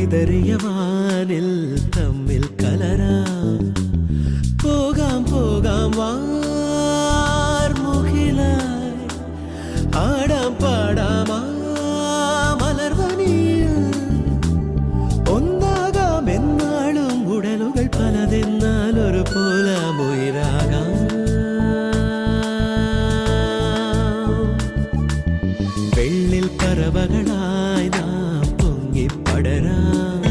വിതറിയ വാനിൽ തമ്മിൽ കലരാം പോകാം പോകാം വാർമുകിലായി ആടാം പാടാം മലർവനിയിൽ ഒന്നാകാം എന്നാളും ഉടലുകൾ പലതെന്നാൽ ഒരു പോലാമുയിരാകാം വെള്ളിൽ പറവകളായി നാം പൊങ്ങിപ്പടരാം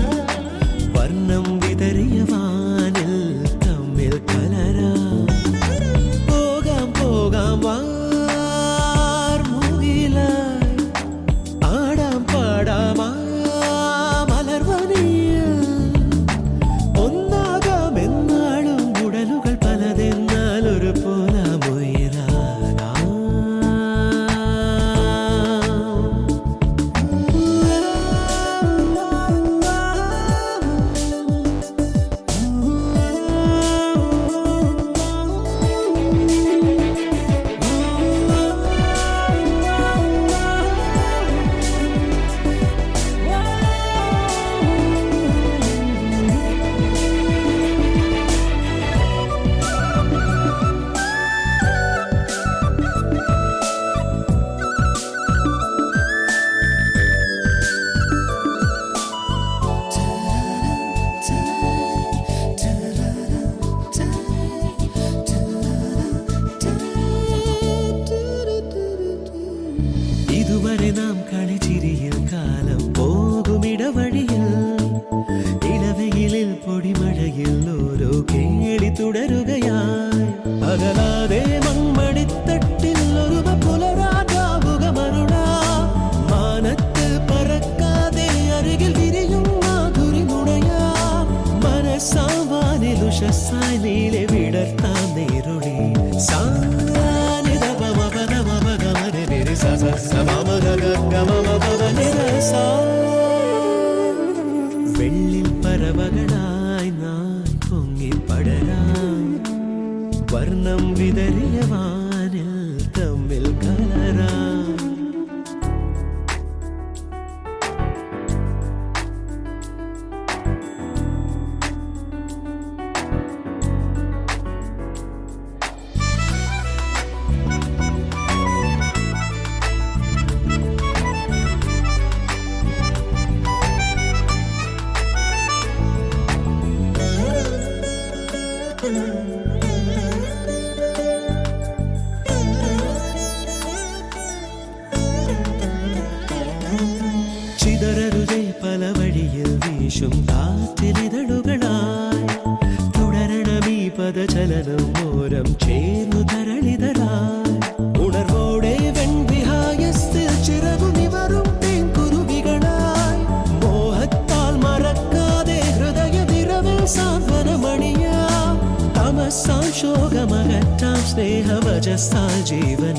വർണ്ണം വിതറിയ വാനിൽ തമ്മിൽ കലരാം പോകാം പോകാം വാർമുകിലായി ആടാം പാടാം മലർവനിയിൽ ഒന്നാകാം എന്നാളും ഉടലുകൾ പലതെന്നാൽ ഒരു പോലാമുയിരാകാം ഇതുവരെ നാം കളിച്ചിരിയിൽ കാലം പോകുമിടവഴിയിൽ ഇളവെയിലിൽ പൊടിമഴയിൽ ഓരോ കേളി തുടരുകയായി അകലാതെ മൺമണിത്തട്ടിൽ ഒരു പുലരാതാവുക മരുടാ മാനത്ത് പറക്കാതെ അരികിൽ വിരിയും മാധുരി മുടയാ മനസ്സാവാനിൽ ഉഷസ്സായി നീലെ വിടർത്താൻ നേരുളി വെള്ളിൽ പറവകളായി നാം പൊങ്ങിപ്പടരാം വർണ്ണം വിതറിയ വാനിൽ തമ്മിൽ കലരാം ചിതറരുതേ പല വഴിയിൽ വീശും കാറ്റിലിതളുകളായി തുടരണമീ പദചലനം ഓരം ചേർന്നു തരളിതരായി ഉണർവോടെ വെൺവിഹായത്തിൽ ചിറകു നിവറും തേൻകുരുവികളായി മോഹത്താൽ മറക്കാതെ ഹൃദയ നിറവിൽ സാന്ത്വനമണിയാം തമസാം ശോകമകറ്റാം സ്നേഹവചസ്ഥാൽ ജീവൻ